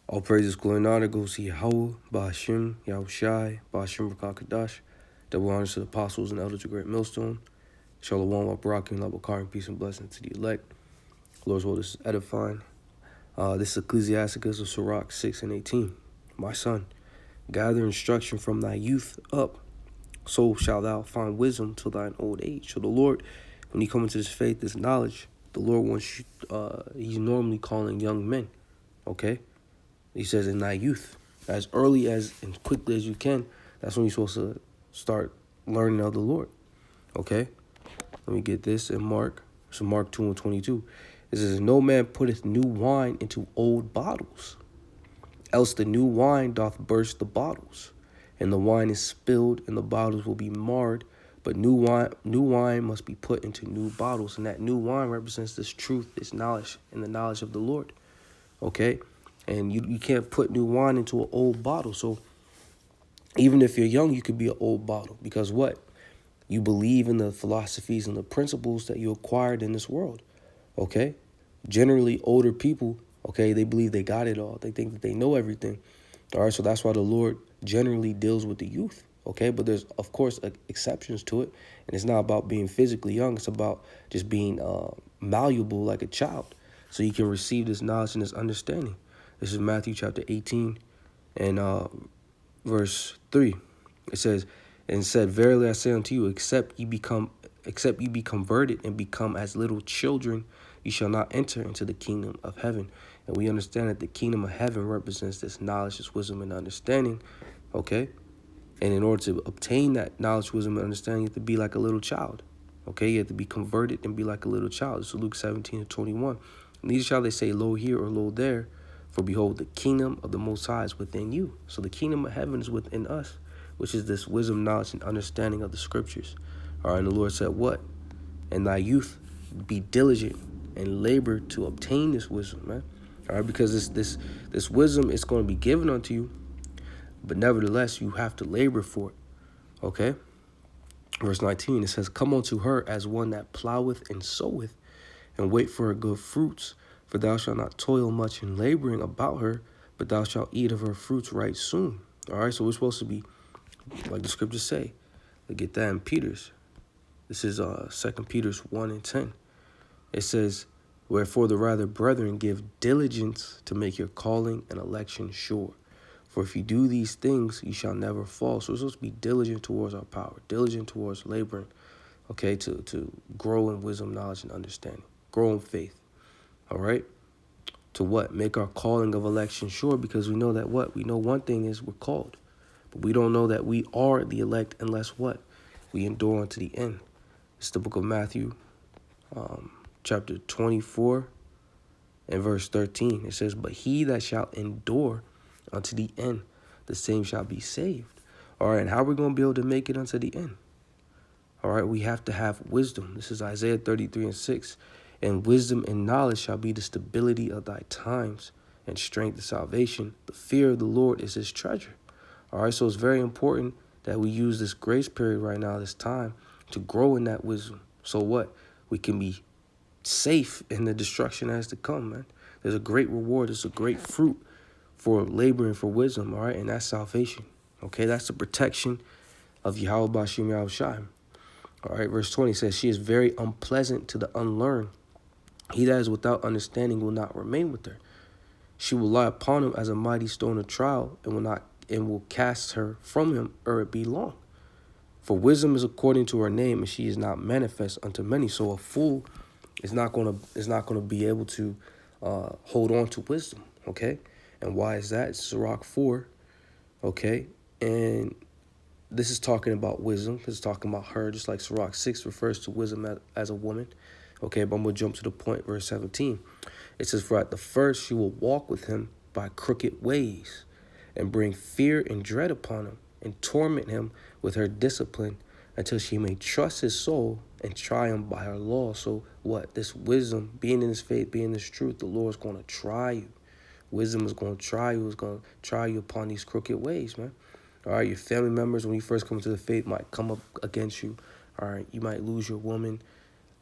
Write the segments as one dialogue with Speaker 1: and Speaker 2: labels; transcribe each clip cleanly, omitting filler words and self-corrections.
Speaker 1: All praises, glory, and honor goes to Yahweh, Ba'ashim, Yahushai, Ba'ashim, Rakakadash. Double honors to the apostles and elders of Great Millstone. Shalom, Baraka, Labakar, and peace and blessing to the elect. Lord's will, this is edifying. This is Ecclesiasticus of Sirach 6 and 18. My son, gather instruction from thy youth up, so shalt thou find wisdom till thine old age. So the Lord, when you come into this faith, this knowledge, the Lord wants you, he's normally calling young men, okay? He says in thy youth, as early as and quickly as you can, that's when you're supposed to start learning of the Lord, okay? Let me get this in Mark. So Mark 2 and 22. It says, no man putteth new wine into old bottles, else the new wine doth burst the bottles, and the wine is spilled, and the bottles will be marred. But new wine must be put into new bottles, and that new wine represents this truth, this knowledge, and the knowledge of the Lord, okay? And you can't put new wine into an old bottle. So even if you're young, you could be an old bottle. Because what? You believe in the philosophies and the principles that you acquired in this world. Okay? Generally, older people, okay, they believe they got it all. They think that they know everything. All right, so that's why the Lord generally deals with the youth. Okay, but there's, of course, exceptions to it. And it's not about being physically young. It's about just being malleable like a child. So you can receive this knowledge and this understanding. This is Matthew chapter 18 and verse 3. It says, and said, verily I say unto you, except you be converted and become as little children, you shall not enter into the kingdom of heaven. And we understand that the kingdom of heaven represents this knowledge, this wisdom, and understanding. Okay? And in order to obtain that knowledge, wisdom, and understanding, you have to be like a little child. Okay? You have to be converted and be like a little child. This is Luke 17 and 21. Neither shall they say, lo here or lo there. For behold, the kingdom of the Most High is within you. So the kingdom of heaven is within us, which is this wisdom, knowledge, and understanding of the scriptures. All right, and the Lord said, what? In thy youth, be diligent and labor to obtain this wisdom, man. All right, because this wisdom is going to be given unto you, but nevertheless, you have to labor for it. Okay? Verse 19, it says, come unto her as one that ploweth and soweth, and wait for her good fruits. For thou shalt not toil much in laboring about her, but thou shalt eat of her fruits right soon. All right, so we're supposed to be, like the scriptures say, we get that in Peter's. This is 2 Peter's 1 and 10. It says, wherefore the rather, brethren, give diligence to make your calling and election sure. For if you do these things, you shall never fall. So we're supposed to be diligent towards our power, diligent towards laboring, okay, to grow in wisdom, knowledge, and understanding, grow in faith. All right? To what? Make our calling of election sure, because we know that what? We know one thing is we're called. But we don't know that we are the elect unless what? We endure unto the end. It's the book of Matthew, chapter 24 and verse 13. It says, but he that shall endure unto the end, the same shall be saved. All right, and how are we going to be able to make it unto the end? All right, we have to have wisdom. This is Isaiah 33 and 6. And wisdom and knowledge shall be the stability of thy times, and strength of salvation. The fear of the Lord is his treasure. All right, so it's very important that we use this grace period right now, this time, to grow in that wisdom. So what? We can be safe in the destruction as to come, man. There's a great reward. There's a great fruit for laboring for wisdom, all right? And that's salvation, okay? That's the protection of Yahweh Ba'ashim Yahushai. All right, verse 20 says, she is very unpleasant to the unlearned. He that is without understanding will not remain with her. She will lie upon him as a mighty stone of trial, and will cast her from him ere it be long. For wisdom is according to her name, and she is not manifest unto many. So a fool is not gonna be able to hold on to wisdom. Okay, and why is that? It's Sirach 4. Okay, and this is talking about wisdom. This is talking about her, just like Sirach 6 refers to wisdom as a woman. Okay, but I'm going to jump to the point, verse 17. It says, for at the first she will walk with him by crooked ways, and bring fear and dread upon him, and torment him with her discipline, until she may trust his soul and triumph by her law. So what? This wisdom, being in this faith, being in this truth, the Lord is going to try you. Wisdom is going to try you. It's going to try you upon these crooked ways, man. All right, your family members, when you first come to the faith, might come up against you. All right, you might lose your woman.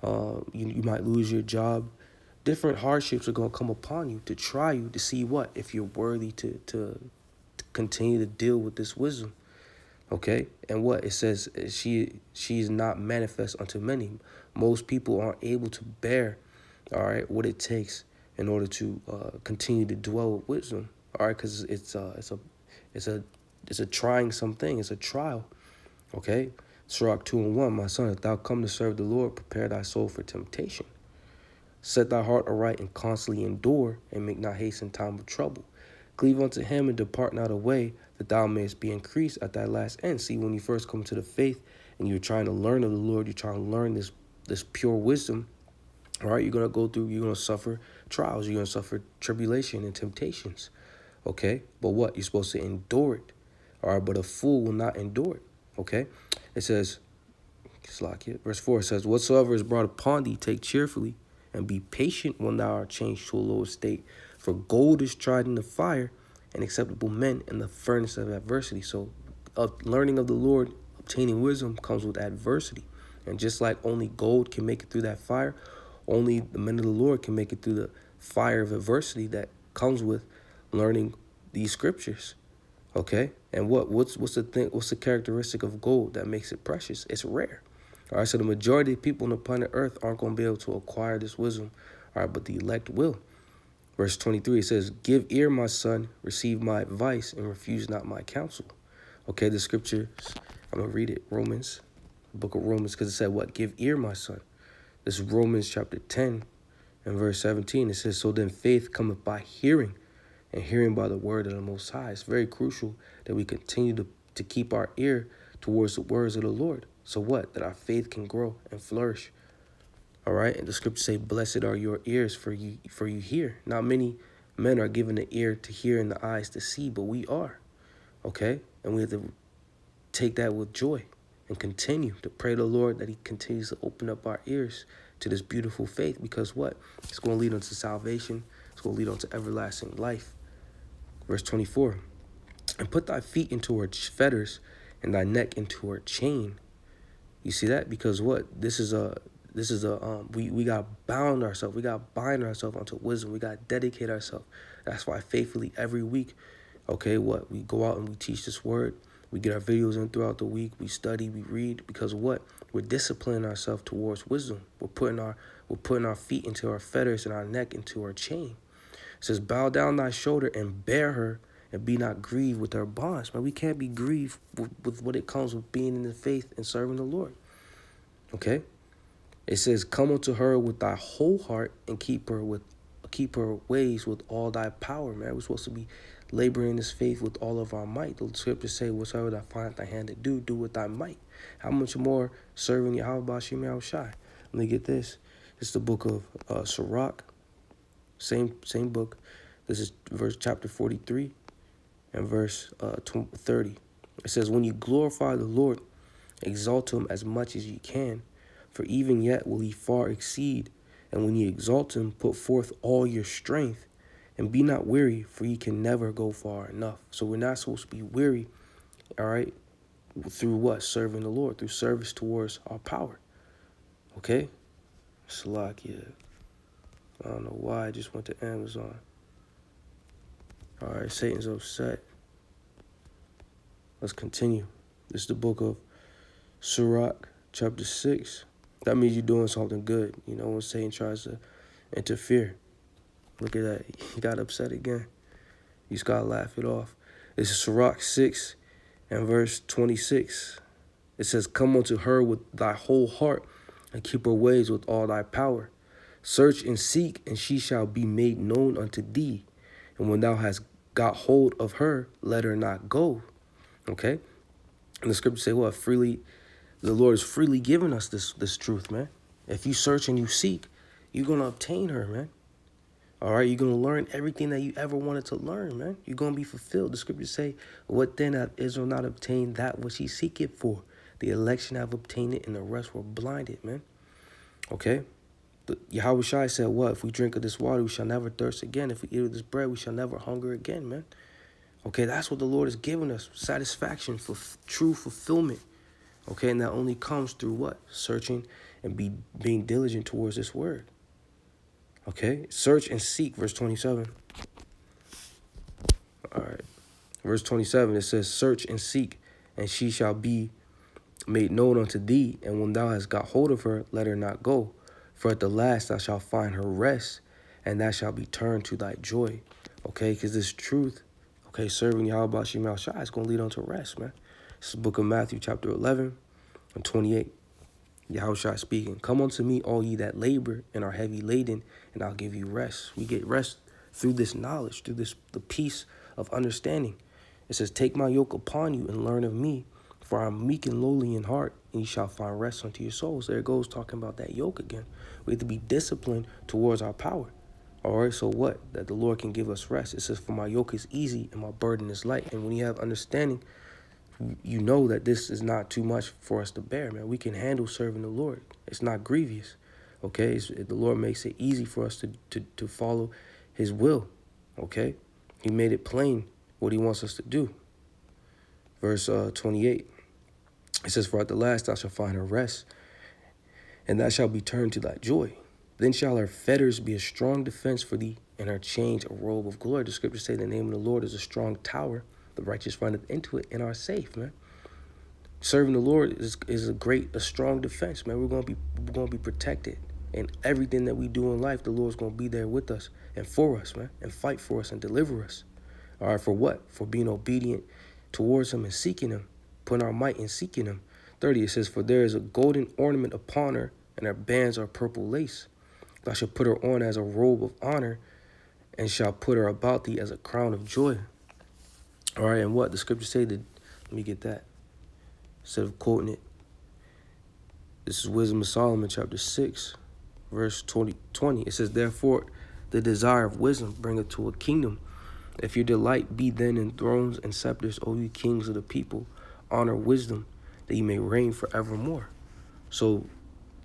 Speaker 1: You might lose your job. different hardships are going to come upon you to try you to see what if you're worthy to continue to deal with this wisdom. Okay, and what it says, she is not manifest unto many. Most people aren't able to bear, all right, what it takes in order to continue to dwell with wisdom, all right, because it's a trying something, it's a trial. Okay, Sirach 2:1, my son, if thou come to serve the Lord, prepare thy soul for temptation. Set thy heart aright and constantly endure, and make not haste in time of trouble. Cleave unto him and depart not away, that thou mayest be increased at thy last end. See, when you first come to the faith and you're trying to learn of the Lord, you're trying to learn this pure wisdom, all right, you're going to go through, you're going to suffer trials, you're going to suffer tribulation and temptations, okay? But what? You're supposed to endure it, all right? But a fool will not endure it, okay? It says, verse 4 says, whatsoever is brought upon thee, take cheerfully, and be patient when thou art changed to a lower state. For gold is tried in the fire, and acceptable men in the furnace of adversity. So learning of the Lord, obtaining wisdom, comes with adversity. And just like only gold can make it through that fire, only the men of the Lord can make it through the fire of adversity that comes with learning these scriptures. Okay? And what's the thing? What's the characteristic of gold that makes it precious? It's rare. All right, so the majority of people on the planet Earth aren't going to be able to acquire this wisdom, all right, but the elect will. Verse 23, it says, give ear, my son, receive my advice, and refuse not my counsel. Okay, the scriptures, I'm going to read it, Romans, the book of Romans, because it said what? Give ear, my son. This is Romans chapter 10 and verse 17. It says, so then faith cometh by hearing, and hearing by the word of the Most High. It's very crucial that we continue to keep our ear towards the words of the Lord. So what? That our faith can grow and flourish. All right. And the scriptures say, blessed are your ears, for you hear. Not many men are given the ear to hear and the eyes to see, but we are. Okay. And we have to take that with joy and continue to pray to the Lord that he continues to open up our ears to this beautiful faith, because what? It's going to lead unto salvation. It's going to lead unto everlasting life. Verse 24, and put thy feet into her fetters and thy neck into her chain. You see that? Because what? We got to bound ourselves. We got to bind ourselves unto wisdom. We got to dedicate ourselves. That's why faithfully every week, okay, what? We go out and we teach this word. We get our videos in throughout the week. We study, we read, because what? We're disciplining ourselves towards wisdom. We're putting our feet into our fetters and our neck into our chain. It says, bow down thy shoulder and bear her, and be not grieved with her bonds. Man, we can't be grieved with what it comes with being in the faith and serving the Lord. Okay? It says, come unto her with thy whole heart, and keep her ways with all thy power, man. We're supposed to be laboring this faith with all of our might. The scriptures say, whatsoever thou findest thy hand to do with thy might. How much more serving Yahweh Bashim Yahushai? Let me get this. It's the book of Sirach. Same book. This is chapter 43 and verse 30. It says, when you glorify the Lord, exalt him as much as you can, for even yet will he far exceed. And when you exalt him, put forth all your strength, and be not weary, for ye can never go far enough. So we're not supposed to be weary, all right, through what? Serving the Lord, through service towards our power. Okay? Salakia. I don't know why I just went to Amazon. All right, Satan's upset. Let's continue. This is the book of Sirach, chapter 6. That means you're doing something good, you know, when Satan tries to interfere. Look at that. He got upset again. You just got to laugh it off. This is Sirach 6 and verse 26. It says, come unto her with thy whole heart, and keep her ways with all thy power. Search and seek, and she shall be made known unto thee. And when thou hast got hold of her, let her not go. Okay? And the scriptures say, well, freely, the Lord is freely giving us this truth, man. If you search and you seek, you're going to obtain her, man. All right? You're going to learn everything that you ever wanted to learn, man. You're going to be fulfilled. The scriptures say, what then hath Israel not obtained that which he seeketh for? The election have obtained it, and the rest were blinded, man. Okay? Yahweh Shai said, what? If we drink of this water, we shall never thirst again. If we eat of this bread, we shall never hunger again, man. Okay, that's what the Lord is giving us. Satisfaction for true fulfillment. Okay, and that only comes through what? Searching and being diligent towards this word. Okay, search and seek, verse 27. All right, verse 27, it says, search and seek, and she shall be made known unto thee. And when thou hast got hold of her, let her not go. For at the last thou shalt find her rest, and thou shalt be turned to thy joy. Okay, because this truth, okay, serving Yahweh Shema Shai is going to lead unto rest, man. This is the book of Matthew, chapter 11 and 28. Yahushua speaking, come unto me, all ye that labor and are heavy laden, and I'll give you rest. We get rest through this knowledge, through the peace of understanding. It says, take my yoke upon you and learn of me, for I am meek and lowly in heart, and ye shall find rest unto your souls. There it goes, talking about that yoke again. We have to be disciplined towards our power. All right, so what? That the Lord can give us rest. It says, for my yoke is easy and my burden is light. And when you have understanding, you know that this is not too much for us to bear, man. We can handle serving the Lord. It's not grievous, okay? The Lord makes it easy for us to follow his will, okay? He made it plain what he wants us to do. Verse 28, it says, for at the last thou shalt find her rest, and thou shalt be turned to thy joy. Then shall her fetters be a strong defense for thee, and her chains a robe of glory. The scriptures say the name of the Lord is a strong tower. The righteous runneth into it and are safe, man. Serving the Lord is a strong defense, man. We're gonna be protected. And everything that we do in life, the Lord's gonna be there with us and for us, man, and fight for us and deliver us. All right, for what? For being obedient towards him and seeking him, putting our might in seeking him. 30, it says, for there is a golden ornament upon her, and her bands are purple lace. Thou shalt put her on as a robe of honor, and shall put her about thee as a crown of joy. All right, and what? The scriptures say that, let me get that. Instead of quoting it, this is Wisdom of Solomon, chapter 6, verse 20. It says, therefore, the desire of wisdom bringeth to a kingdom. If your delight be then in thrones and scepters, O ye kings of the people, honor wisdom, that ye may reign forevermore. So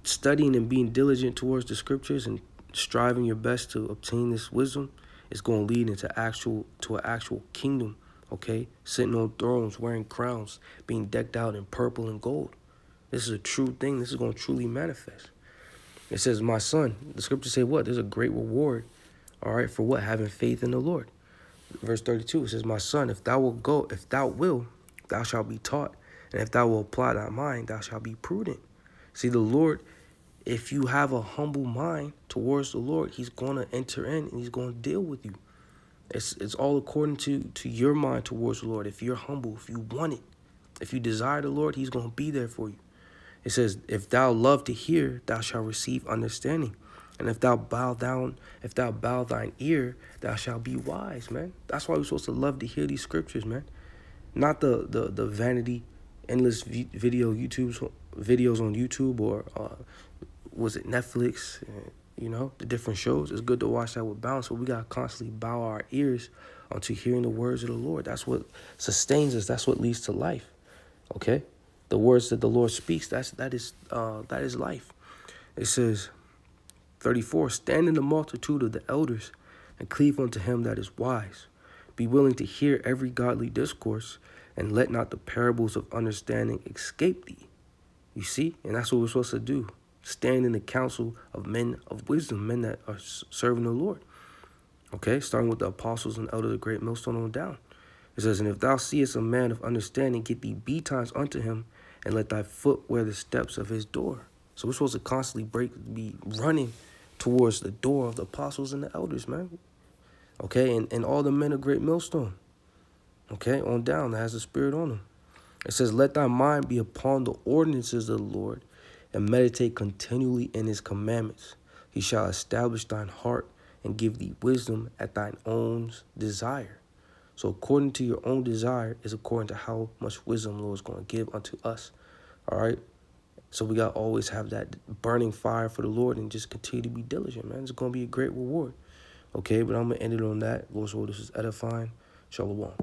Speaker 1: studying and being diligent towards the scriptures and striving your best to obtain this wisdom is going to lead into an actual kingdom, okay? Sitting on thrones, wearing crowns, being decked out in purple and gold. This is a true thing. This is going to truly manifest. It says, my son, the scriptures say what? There's a great reward, all right, for what? Having faith in the Lord. Verse 32, it says, my son, if thou wilt, thou shalt be taught. And if thou wilt apply thy mind, thou shalt be prudent. See, the Lord, if you have a humble mind towards the Lord, he's going to enter in and he's going to deal with you. It's all according to your mind towards the Lord. If you're humble, if you want it, if you desire the Lord, he's going to be there for you. It says, if thou love to hear, thou shalt receive understanding. And if thou bow thine ear, thou shalt be wise, man. That's why we're supposed to love to hear these scriptures, man. Not the vanity, endless videos on YouTube or was it Netflix? You know, the different shows. It's good to watch that with balance, but we gotta constantly bow our ears onto hearing the words of the Lord. That's what sustains us. That's what leads to life. Okay, the words that the Lord speaks. That is life. It says, 34. Stand in the multitude of the elders, and cleave unto him that is wise. Be willing to hear every godly discourse, and let not the parables of understanding escape thee. You see? And that's what we're supposed to do. Stand in the counsel of men of wisdom, men that are serving the Lord. Okay? Starting with the apostles and elders of the great millstone on down. It says, and if thou seest a man of understanding, get thee betimes unto him, and let thy foot wear the steps of his door. So we're supposed to constantly be running towards the door of the apostles and the elders, man. Okay? And all the men of great millstone. Okay? On down, that has the Spirit on them. It says, let thy mind be upon the ordinances of the Lord, and meditate continually in his commandments. He shall establish thine heart, and give thee wisdom at thine own desire. So according to your own desire is according to how much wisdom the Lord is going to give unto us. All right? So we got to always have that burning fire for the Lord and just continue to be diligent, man. It's going to be a great reward. Okay, but I'm going to end it on that. Lord's word, this is edifying. Shalom.